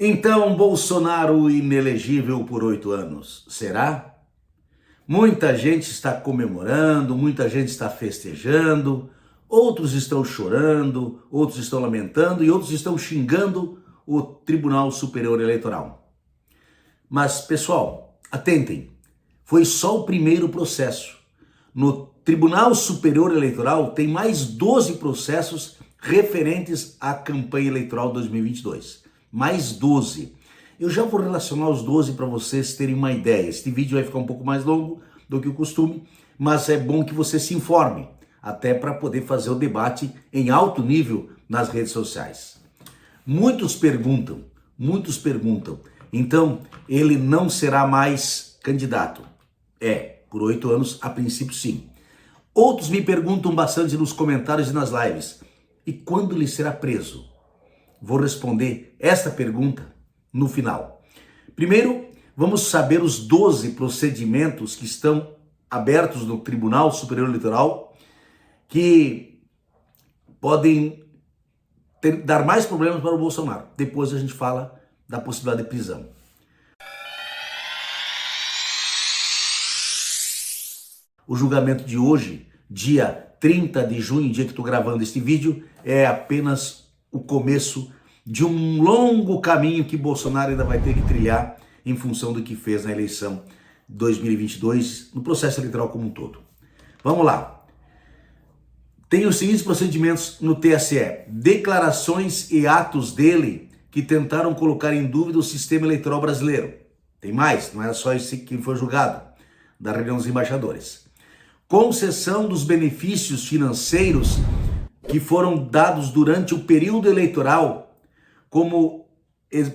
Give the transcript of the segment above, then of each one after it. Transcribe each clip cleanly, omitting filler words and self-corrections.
Então, Bolsonaro inelegível por 8 anos, será? Muita gente está comemorando, muita gente está festejando, outros estão chorando, outros estão lamentando e outros estão xingando o Tribunal Superior Eleitoral. Mas, pessoal, atentem, foi só o primeiro processo. No Tribunal Superior Eleitoral tem mais 12 processos referentes à campanha eleitoral 2022. Mais 12. Eu já vou relacionar os 12 para vocês terem uma ideia. Este vídeo vai ficar um pouco mais longo do que o costume, mas é bom que você se informe, até para poder fazer o debate em alto nível nas redes sociais. Muitos perguntam, então ele não será mais candidato? Por 8 anos, a princípio sim. Outros me perguntam bastante nos comentários e nas lives, e quando ele será preso? Vou responder esta pergunta no final. Primeiro, vamos saber os 12 procedimentos que estão abertos no Tribunal Superior Eleitoral que podem dar mais problemas para o Bolsonaro. Depois a gente fala da possibilidade de prisão. O julgamento de hoje, dia 30 de junho, dia que estou gravando este vídeo, é apenas o começo de um longo caminho que Bolsonaro ainda vai ter que trilhar em função do que fez na eleição 2022, no processo eleitoral como um todo. Vamos lá. Tem os seguintes procedimentos no TSE. Declarações e atos dele que tentaram colocar em dúvida o sistema eleitoral brasileiro. Tem mais, não era só esse que foi julgado, da reunião dos embaixadores. Concessão dos benefícios financeiros que foram dados durante o período eleitoral, como,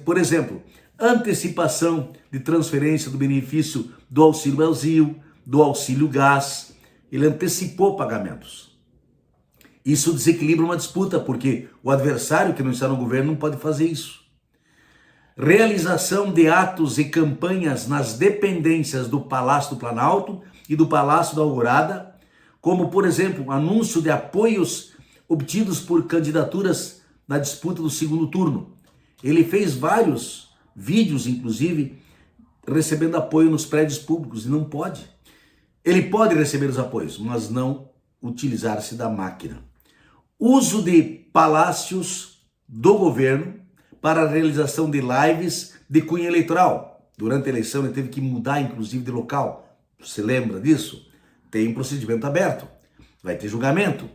por exemplo, antecipação de transferência do benefício do Auxílio Brasil, do Auxílio Gás. Ele antecipou pagamentos. Isso desequilibra uma disputa, porque o adversário que não está no governo não pode fazer isso. Realização de atos e campanhas nas dependências do Palácio do Planalto e do Palácio da Alvorada, como, por exemplo, anúncio de apoios obtidos por candidaturas na disputa do segundo turno. Ele fez vários vídeos, inclusive, recebendo apoio nos prédios públicos, e não pode. Ele pode receber os apoios, mas não utilizar-se da máquina. Uso de palácios do governo para a realização de lives de cunho eleitoral. Durante a eleição ele teve que mudar, inclusive, de local. Você lembra disso? Tem um procedimento aberto. Vai ter julgamento.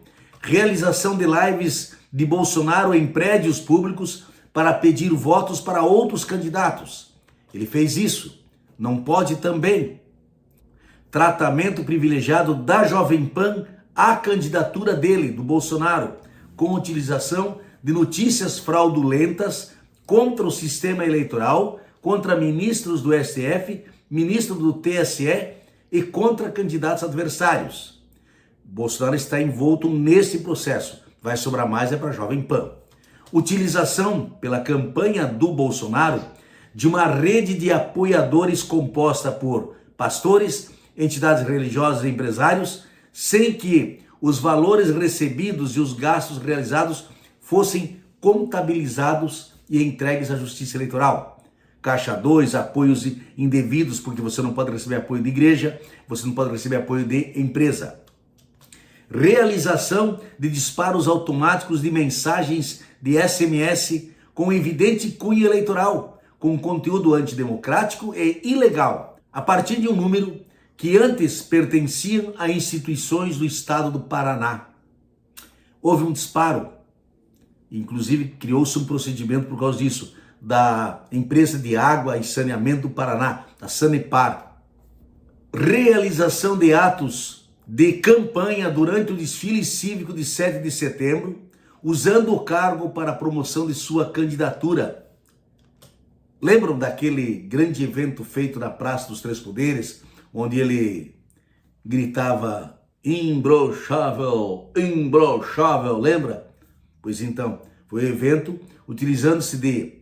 Realização de lives de Bolsonaro em prédios públicos para pedir votos para outros candidatos. Ele fez isso. Não pode também. Tratamento privilegiado da Jovem Pan à candidatura dele, do Bolsonaro, com utilização de notícias fraudulentas contra o sistema eleitoral, contra ministros do STF, ministro do TSE e contra candidatos adversários. Bolsonaro está envolto nesse processo. Vai sobrar mais para a Jovem Pan. Utilização pela campanha do Bolsonaro de uma rede de apoiadores composta por pastores, entidades religiosas e empresários, sem que os valores recebidos e os gastos realizados fossem contabilizados e entregues à Justiça Eleitoral. Caixa 2, apoios indevidos, porque você não pode receber apoio de igreja, você não pode receber apoio de empresa. Realização de disparos automáticos de mensagens de SMS com evidente cunho eleitoral, com conteúdo antidemocrático e ilegal, a partir de um número que antes pertenciam a instituições do estado do Paraná. Houve um disparo, inclusive criou-se um procedimento por causa disso, da empresa de água e saneamento do Paraná, a Sanepar. Realização de atos de campanha durante o desfile cívico de 7 de setembro, usando o cargo para a promoção de sua candidatura. Lembram daquele grande evento feito na Praça dos Três Poderes, onde ele gritava imbrochável, imbrochável, lembra? Pois então, foi um evento utilizando-se de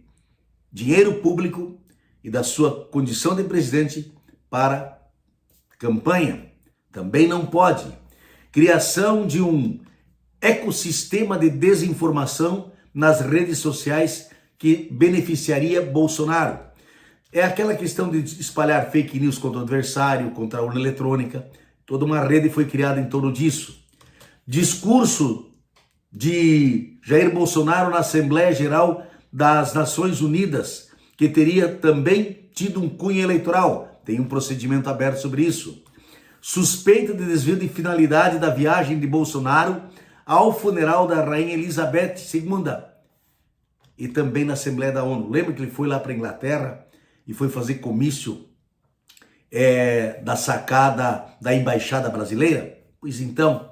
dinheiro público e da sua condição de presidente para campanha. Também não pode. Criação de um ecossistema de desinformação nas redes sociais que beneficiaria Bolsonaro. É aquela questão de espalhar fake news contra o adversário, contra a urna eletrônica. Toda uma rede foi criada em torno disso. Discurso de Jair Bolsonaro na Assembleia Geral das Nações Unidas, que teria também tido um cunho eleitoral. Tem um procedimento aberto sobre isso. Suspeita de desvio de finalidade da viagem de Bolsonaro ao funeral da Rainha Elizabeth II. E também na Assembleia da ONU. Lembra que ele foi lá para a Inglaterra e foi fazer comício da sacada da Embaixada Brasileira? Pois então,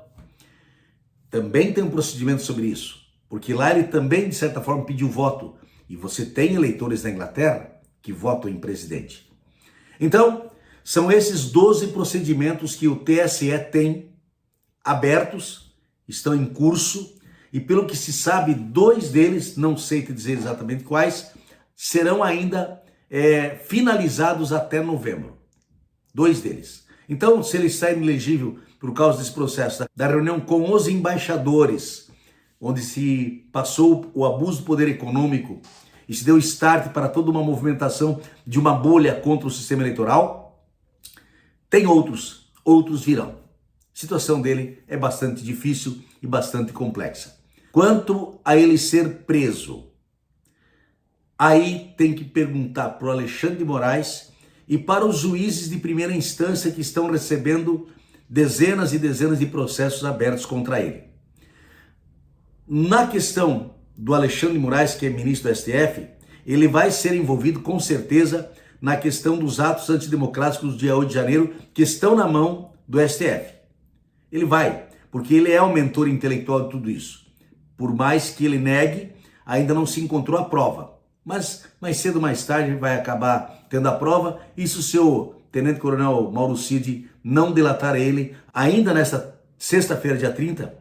também tem um procedimento sobre isso. Porque lá ele também, de certa forma, pediu voto. E você tem eleitores na Inglaterra que votam em presidente. Então, são esses 12 procedimentos que o TSE tem abertos, estão em curso, e pelo que se sabe, 2 deles, não sei te dizer exatamente quais, serão ainda finalizados até novembro. 2 deles. Então, se ele está inelegível por causa desse processo da reunião com os embaixadores, onde se passou o abuso do poder econômico e se deu start para toda uma movimentação de uma bolha contra o sistema eleitoral, tem outros virão. A situação dele é bastante difícil e bastante complexa. Quanto a ele ser preso, aí tem que perguntar para o Alexandre de Moraes e para os juízes de primeira instância que estão recebendo dezenas e dezenas de processos abertos contra ele. Na questão do Alexandre de Moraes, que é ministro do STF, ele vai ser envolvido com certeza na questão dos atos antidemocráticos do dia 8 de janeiro, que estão na mão do STF. Ele vai, porque ele é o mentor intelectual de tudo isso. Por mais que ele negue, ainda não se encontrou a prova. Mas mais cedo ou mais tarde vai acabar tendo a prova, e se o seu tenente-coronel Mauro Cid não delatar ele, ainda nesta sexta-feira, dia 30,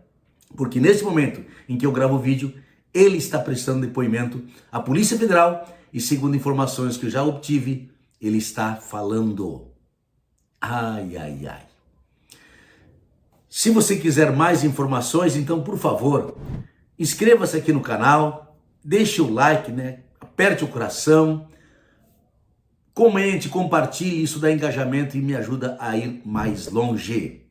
porque nesse momento em que eu gravo o vídeo, ele está prestando depoimento à Polícia Federal e, segundo informações que eu já obtive, ele está falando. Ai, ai, ai. Se você quiser mais informações, então, por favor, inscreva-se aqui no canal, deixe o like, aperte o coração, comente, compartilhe, isso dá engajamento e me ajuda a ir mais longe.